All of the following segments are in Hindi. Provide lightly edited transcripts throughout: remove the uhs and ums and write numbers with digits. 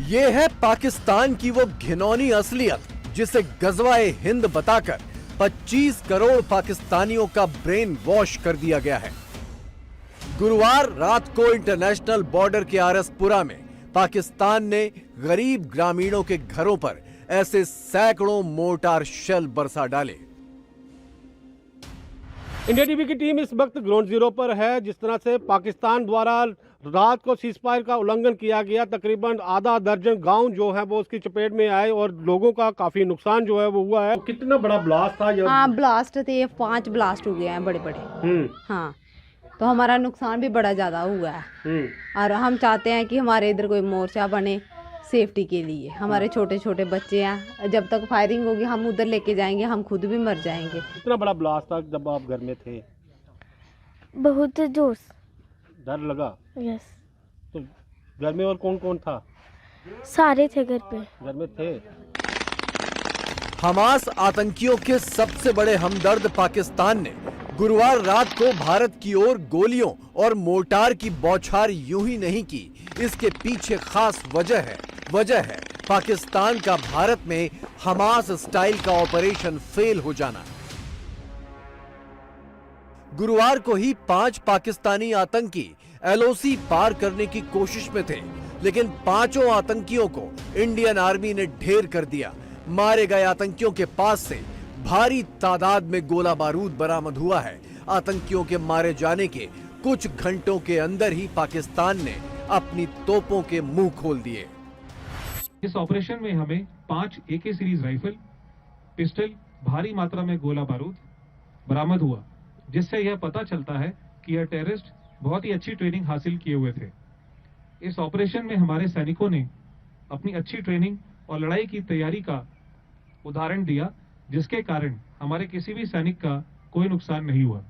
ये है पाकिस्तान की वो घिनौनी असलियत जिसे गजवाए हिंद बताकर 25 करोड़ पाकिस्तानियों का ब्रेन वॉश कर दिया गया है। गुरुवार रात को इंटरनेशनल बॉर्डर के आरएसपुरा में पाकिस्तान ने गरीब ग्रामीणों के घरों पर ऐसे सैकड़ों मोर्टार शेल बरसा डाले। इंडिया टीवी की टीम इस वक्त ग्राउंड जीरो पर है। जिस तरह से पाकिस्तान द्वारा रात को सीजफायर का उल्लंघन किया गया, तकरीबन आधा दर्जन गांव जो है वो उसकी चपेट में आए और लोगों का काफी नुकसान जो है वो हुआ है। कितना बड़ा ब्लास्ट था? हाँ, ब्लास्ट थे, 5 ब्लास्ट हुए हैं बड़े बड़े। हाँ, तो हमारा नुकसान भी बड़ा ज्यादा हुआ है और हम चाहते हैं कि हमारे इधर कोई मोर्चा बने सेफ्टी के लिए। हमारे छोटे छोटे बच्चे हैं, जब तक फायरिंग होगी हम उधर लेके जाएंगे, हम खुद भी मर जाएंगे। कितना बड़ा ब्लास्ट था जब आप घर में थे? बहुत जोर। डर लगा? यस। तो घर में और कौन कौन था? सारे थे घर पे। घर में थे। हमास आतंकियों के सबसे बड़े हमदर्द पाकिस्तान ने गुरुवार रात को भारत की ओर गोलियों और मोर्टार की बौछार यूं ही नहीं की। इसके पीछे खास वजह है पाकिस्तान का भारत में हमास स्टाइल का ऑपरेशन फेल हो जाना। गुरुवार को ही 5 पाकिस्तानी आतंकी एलओसी पार करने की कोशिश में थे, लेकिन 5 आतंकियों को इंडियन आर्मी ने ढेर कर दिया। मारे गए आतंकियों के पास से भारी तादाद में गोला बारूद बरामद हुआ है। आतंकियों के मारे जाने के कुछ घंटों के अंदर ही पाकिस्तान ने अपनी तोपों के मुंह खोल दिए। इस ऑपरेशन में हमें 5 AK सीरीज राइफल, पिस्टल, भारी मात्रा में गोला बारूद बरामद हुआ, जिससे यह पता चलता है कि यह टेररिस्ट बहुत ही अच्छी ट्रेनिंग हासिल किए हुए थे। इस ऑपरेशन में हमारे सैनिकों ने अपनी अच्छी ट्रेनिंग और लड़ाई की तैयारी का उदाहरण दिया, जिसके कारण हमारे किसी भी सैनिक का कोई नुकसान नहीं हुआ।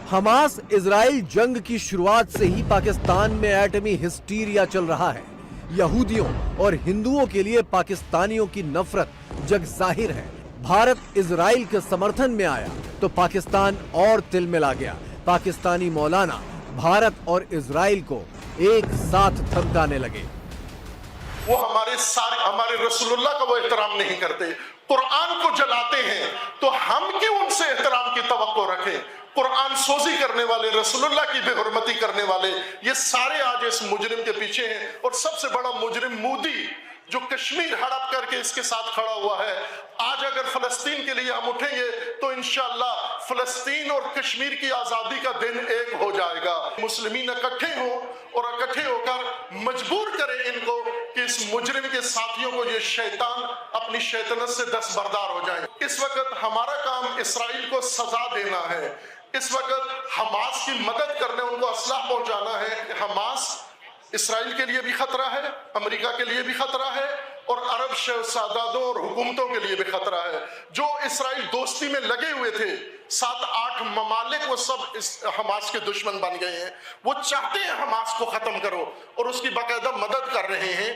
हमास इजराइल जंग की शुरुआत से ही पाकिस्तान में एटमी हिस्टीरिया चल रहा है। यहूदियों और हिंदुओं के लिए पाकिस्तानियों की नफरत जग जाहिर है। भारत इजराइल के समर्थन में आया तो पाकिस्तान और तिलमिला गया। पाकिस्तानी मौलाना भारत और इजराइल को एक साथ धमकाने लगे। वो हमारे रसूलुल्लाह का वो एहतराम नहीं करते, कुरान को जलाते हैं, तो हम क्यों उनसे एहतराम की तवक्को रखें? कुरान सोजी करने वाले, रसूलुल्लाह की बेहुरमती करने वाले, ये सारे आज इस मुजरिम के पीछे हैं। और सबसे बड़ा मुजरिम मोदी, जो कश्मीर हड़प करके इसके साथ खड़ा हुआ है। आज अगर फलस्तीन के लिए हम उठेंगे तो इंशाअल्लाह फलस्तीन और कश्मीर की आजादी का दिन एक हो जाएगा। मुस्लिमीन इकट्ठे हो और इकट्ठे होकर मजबूर करें इनको कि इस मुजरिम के साथियों को ये शैतान अपनी शैतानत से दस्तबरदार हो जाए। इस वक्त हमारा काम इसराइल को सजा देना है। इस वक्त हमास की मदद करने, उनको असलाह पहुंचाना है। हमास इसराइल के लिए भी खतरा है, अमेरिका के लिए भी खतरा है और अरब शहजादों और हुकूमतों के लिए भी खतरा है। जो इसराइल दोस्ती में लगे हुए थे, 7-8 ममालिक, वो सब इस हमास के दुश्मन बन गए हैं। वो चाहते हैं हमास को खत्म करो और उसकी बाकायदा मदद कर रहे हैं।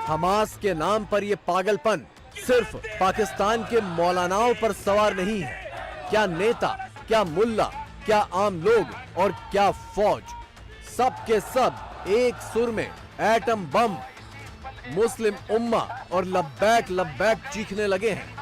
हमास के नाम पर यह पागलपन सिर्फ पाकिस्तान के मौलानाओं पर सवार नहीं है। क्या नेता, क्या मुल्ला, क्या आम लोग और क्या फौज, सब के सब एक सुर में एटम बम, मुस्लिम उम्मा और लब्बैक लब्बैक चीखने लगे हैं।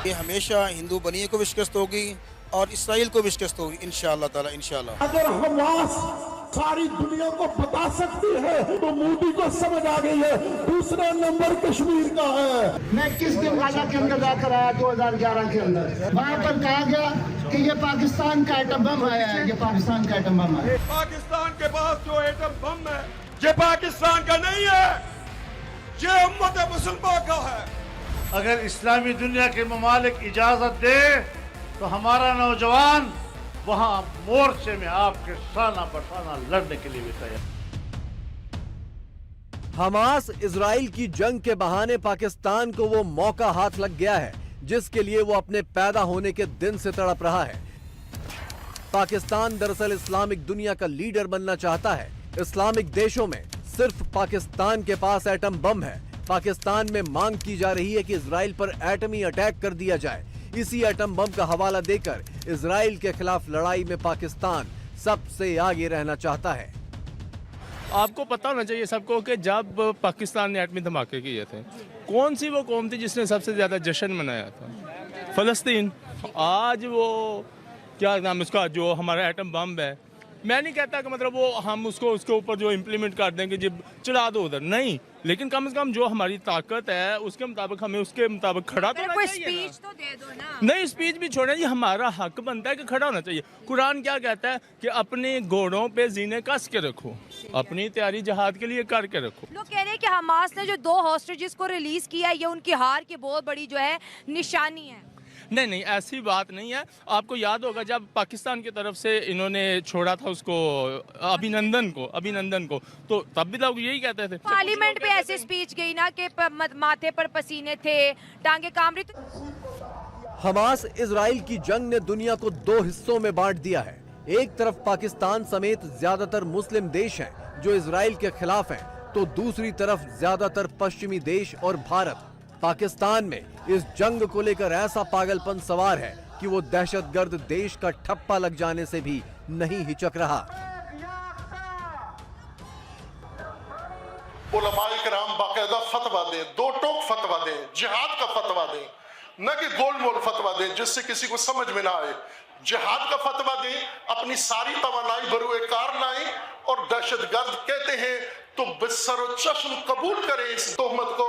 ये हमेशा हिंदू बनिए को भी शिकस्त होगी और इसराइल को भी शिकस्त होगी इंशाअल्लाह ताला, इंशाअल्लाह। अगर हमास सारी दुनिया को बता सकती है तो मोदी को समझ आ गई है दूसरा नंबर कश्मीर का है। मैं किस दिन गाजा के अंदर जाकर आया 2011 के अंदर, वहाँ पर कहा गया कि ये पाकिस्तान का एटम बम आया है, ये पाकिस्तान का एटम बम है। पाकिस्तान के पास जो एटम बम है ये पाकिस्तान का नहीं है, ये उम्मत मुसलमान का है। अगर इस्लामी दुनिया के ममालिक इजाजत दे तो हमारा नौजवान वहां मोर्चे में आपके साना बसाना लड़ने के लिए भी तैयार। हमास इजराइल की जंग के बहाने पाकिस्तान को वो मौका हाथ लग गया है जिसके लिए वो अपने पैदा होने के दिन से तड़प रहा है। पाकिस्तान दरअसल इस्लामिक दुनिया का लीडर बनना चाहता है। इस्लामिक देशों में सिर्फ पाकिस्तान के पास एटम बम है। पाकिस्तान में मांग की जा रही है कि इजराइल पर एटमी अटैक कर दिया जाए। इसी एटम बम का हवाला देकर इजराइल के खिलाफ लड़ाई में पाकिस्तान सबसे आगे रहना चाहता है। आपको पता होना चाहिए सबको कि जब पाकिस्तान ने एटमी धमाके किए थे, कौन सी वो कौम थी जिसने सबसे ज्यादा जश्न मनाया था? फलस्तीन। आज वो क्या नाम उसका, जो हमारा एटम बम है, मैं नहीं कहता कि मतलब वो हम उसको उसके ऊपर जो इम्प्लीमेंट कर देंगे जब चढ़ा दो उधर, नहीं, लेकिन कम से कम जो हमारी ताकत है उसके मुताबिक हमें उसके मुताबिक खड़ा तो होना चाहिए। स्पीच तो दे दो ना। नहीं, स्पीच भी छोड़े, ये हमारा हक बनता है कि खड़ा होना चाहिए। कुरान क्या कहता है कि अपने घोड़ों पे जीने कस के रखो, अपनी तैयारी जहाद के लिए करके रखो। लोग कह रहे हैं कि हमास ने जो 2 हॉस्टेजेस को रिलीज किया है, ये उनकी हार की बहुत बड़ी जो है निशानी है। नहीं, ऐसी बात नहीं है। आपको याद होगा जब पाकिस्तान की तरफ से इन्होंने छोड़ा था उसको अभिनंदन को, तो तब भी लोग यही कहते थे। पार्लियामेंट पे ऐसे स्पीच गई ना कि माथे पर पसीने थे, टांगे काम रही। हमास इजराइल की जंग ने दुनिया को 2 हिस्सों में बांट दिया है। एक तरफ पाकिस्तान समेत ज्यादातर मुस्लिम देश हैं जो इजराइल के खिलाफ हैं, तो दूसरी तरफ ज्यादातर पश्चिमी देश और भारत। पाकिस्तान में इस जंग को लेकर ऐसा पागलपन सवार है कि वो दहशतगर्द देश का ठप्पा लग जाने से भी नहीं हिचक रहा। उलमाए किराम बाकायदा फतवा दें, 2 टोक फतवा दें, जिहाद का फतवा दें, न कि गोल मोल फतवा दें जिससे किसी को समझ में ना आए। जिहाद का फतवा दें, अपनी सारी तवानाई बरूए कार लाएं और दहशतगर्द कहते हैं तो बिस्सर चश्म कबूल करें इस तोहमत को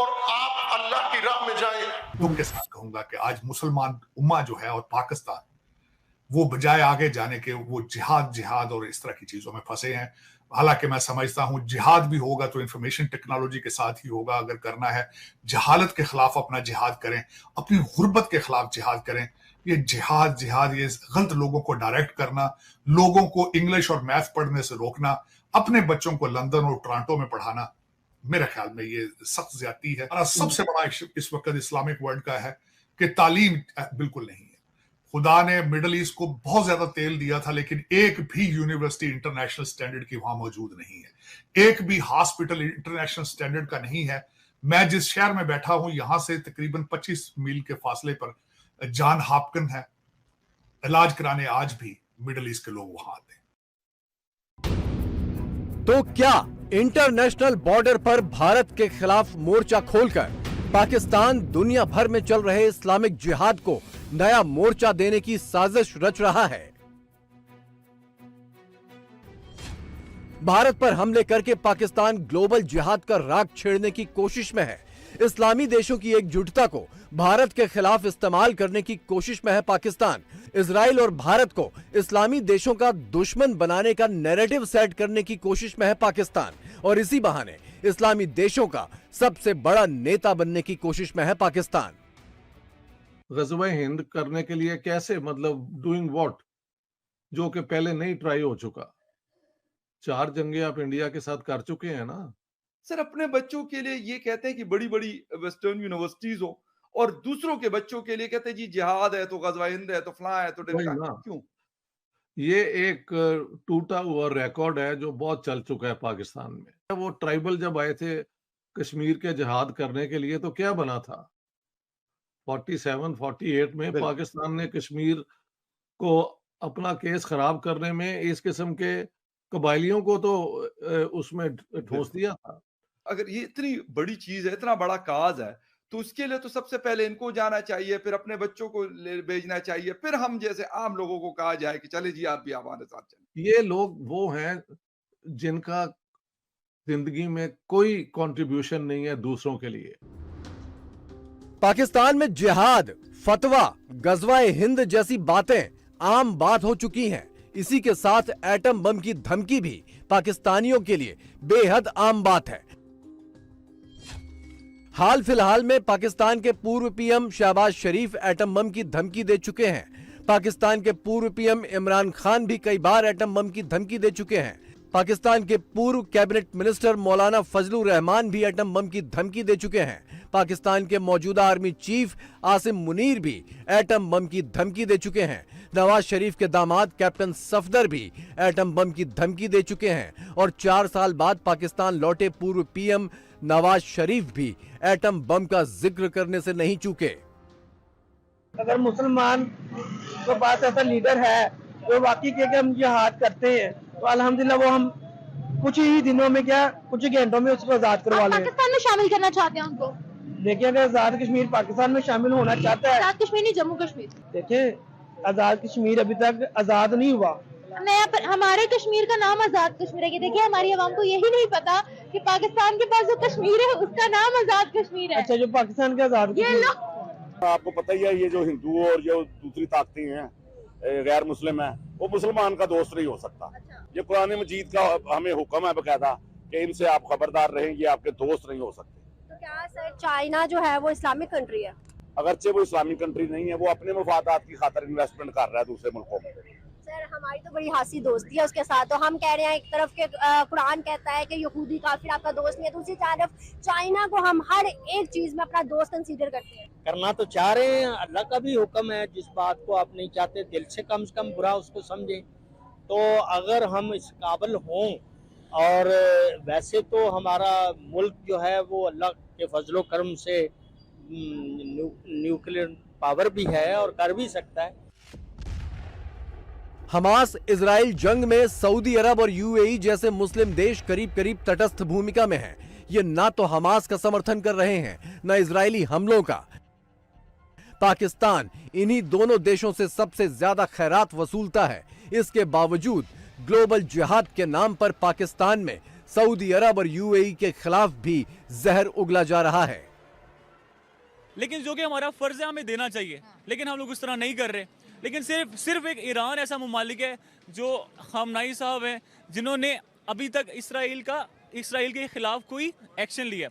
और आप अल्लाह की राह में जाएं। दुख के साथ कहूंगा कि आज मुसलमान उम्मा जो है और पाकिस्तान, वो बजाय आगे जाने के वो जिहाद और इस तरह की चीजों में फंसे हैं। हालांकि मैं समझता हूं जिहाद भी होगा तो इंफॉर्मेशन टेक्नोलॉजी के साथ ही होगा। अगर करना है जहालत के खिलाफ अपना जिहाद करें, अपनी गुर्बत के खिलाफ जिहाद करें। ये जिहाद ये गलत लोगों को डायरेक्ट करना, लोगों को इंग्लिश और मैथ पढ़ने से रोकना, अपने बच्चों को लंदन और टोरंटो में पढ़ाना, मेरे ख्याल में ये सख्त ज्यादती है। और सबसे बड़ा इस वक्त इस्लामिक वर्ल्ड का है कि तालीम बिल्कुल नहीं है। खुदा ने मिडल ईस्ट को बहुत ज्यादा तेल दिया था, लेकिन एक भी यूनिवर्सिटी इंटरनेशनल स्टैंडर्ड की वहां मौजूद नहीं है। एक भी हॉस्पिटल इंटरनेशनल स्टैंडर्ड का नहीं है। मैं जिस शहर में बैठा हूं, यहां से तकरीबन 25 मील के फासले पर जॉन हॉपकिंस है। इलाज कराने आज भी मिडल ईस्ट के लोग वहां आते हैं। तो क्या इंटरनेशनल बॉर्डर पर भारत के खिलाफ मोर्चा खोलकर पाकिस्तान दुनिया भर में चल रहे इस्लामिक जिहाद को नया मोर्चा देने की साजिश रच रहा है? भारत पर हमले करके पाकिस्तान ग्लोबल जिहाद का राग छेड़ने की कोशिश में है। इस्लामी देशों की एकजुटता को भारत के खिलाफ इस्तेमाल करने की कोशिश में है पाकिस्तान। इजराइल और भारत को इस्लामी देशों का दुश्मन बनाने का नैरेटिव सेट करने की कोशिश में है पाकिस्तान, और इसी बहाने इस्लामी देशों का सबसे बड़ा नेता बनने की कोशिश में है पाकिस्तान। ग़ज़वा हिंद करने के लिए कैसे, मतलब डूइंग व्हाट, जो कि पहले नहीं ट्राई हो चुका। 4 जंगें आप इंडिया के साथ कर चुके हैं ना सर। अपने बच्चों के लिए ये कहते हैं कि बड़ी बड़ी वेस्टर्न यूनिवर्सिटीज हो, और दूसरों के बच्चों के लिए कहते हैं जी जिहाद है तो ग़ज़वा हिंद है तो फलां है तो क्यों? ये एक टूटा हुआ रिकॉर्ड है जो बहुत चल चुका है पाकिस्तान में। वो ट्राइबल जब आए थे कश्मीर के जिहाद करने के लिए तो क्या बना था? 47-48 में पाकिस्तान ने कश्मीर को अपना केस खराब करने में इस किस्म के कबायलियों को तो उसमें ठोस दिया था। अगर ये इतनी बड़ी चीज है, इतना बड़ा काज है, तो उसके लिए तो सबसे पहले इनको जाना चाहिए, फिर अपने बच्चों को भेजना चाहिए, फिर हम जैसे आम लोगों को कहा जाए कि चले जी आप भी हमारे साथ चलें। ये लोग वो हैं जिनका जिंदगी में कोई कंट्रीब्यूशन नहीं है दूसरों के लिए। पाकिस्तान में जिहाद, फतवा, ग़ज़वा हिंद जैसी बातें आम बात हो चुकी हैं। इसी के साथ एटम बम की धमकी भी पाकिस्तानियों के लिए बेहद आम बात है। हाल फिलहाल में पाकिस्तान के पूर्व पीएम शहबाज शरीफ एटम बम की धमकी दे चुके हैं। पाकिस्तान के पूर्व पीएम इमरान खान भी कई बार एटम बम की धमकी दे चुके हैं। पाकिस्तान के पूर्व कैबिनेट मिनिस्टर मौलाना फजलुर रहमान भी एटम बम की धमकी दे चुके हैं। पाकिस्तान के मौजूदा आर्मी चीफ आसिम मुनीर भी एटम बम की धमकी दे चुके हैं। नवाज शरीफ के दामाद कैप्टन सफदर भी एटम बम की धमकी दे चुके हैं और 4 साल बाद पाकिस्तान लौटे पूर्व पीएम नवाज शरीफ भी एटम बम का जिक्र करने से नहीं चूके। अगर मुसलमान के पास ऐसा लीडर है जो वाकई के हम जिहाद करते हैं तो अल्हम्दुलिल्लाह वो हम कुछ ही दिनों में कुछ ही घंटों में उसको आजाद करवा लें। पाकिस्तान में शामिल करना चाहते हैं उनको? देखिए, अगर आजाद कश्मीर पाकिस्तान में शामिल होना चाहता है, आजाद कश्मीर नहीं जम्मू कश्मीर। देखिए, आजाद कश्मीर अभी तक आजाद नहीं हुआ। हमारे कश्मीर का नाम आजाद कश्मीर है। देखिए, हमारी आवाम को यही नहीं पता कि पाकिस्तान के पास जो कश्मीर है उसका नाम आजाद कश्मीर है। अच्छा, जो पाकिस्तान का आजाद, ये लो आपको पता ही है, ये जो हिंदू और जो दूसरी ताकतें हैं गैर मुस्लिम है, वो मुसलमान का दोस्त नहीं हो सकता। ये कुरान मजीद का हमें हुक्म है बकायदा कि इनसे आप खबरदार रहें, ये आपके दोस्त नहीं हो सकते। तो क्या सर चाइना जो है वो इस्लामिक कंट्री है? अगरचे वो इस्लामिक कंट्री नहीं है, वो अपने मफादात की खातिर इन्वेस्टमेंट कर रहा है दूसरे मुल्कों में। सर, हमारी तो बड़ी हासी दोस्ती है उसके साथ, तो हम कह रहे हैं एक तरफ के कुरान कहता है कि यहूदी काफिर आपका दोस्त नहीं है, दूसरी तरफ चाइना को हम हर एक चीज में अपना दोस्त कंसीडर करते हैं। करना तो चाह रहे हैं, अल्लाह का भी हुक्म है, जिस बात को आप नहीं चाहते दिल से कम बुरा उसको समझें। तो अगर हम इस काबिल हों, और वैसे तो हमारा मुल्क जो है वो अल्लाह के फजलो करम से न्यूक्लियर पावर भी है और कर भी सकता है। हमास इजराइल जंग में सऊदी अरब और यूएई जैसे मुस्लिम देश करीब करीब तटस्थ भूमिका में हैं। ये ना तो हमास का समर्थन कर रहे हैं न इजरायली हमलों का। पाकिस्तान इन्हीं दोनों देशों से सबसे ज्यादा खैरात वसूलता है। इसके बावजूद ग्लोबल जिहाद के नाम पर पाकिस्तान में सऊदी अरब और यूएई के खिलाफ भी जहर उगला जा रहा है। लेकिन जो कि हमारा फर्ज है, हमें देना चाहिए, लेकिन हम लोग उस तरह नहीं कर रहे। लेकिन सिर्फ एक ईरान ऐसा मुमालिक है जो खामनाई साहब हैं, जिन्होंने अभी तक इसराइल के खिलाफ कोई एक्शन लिया।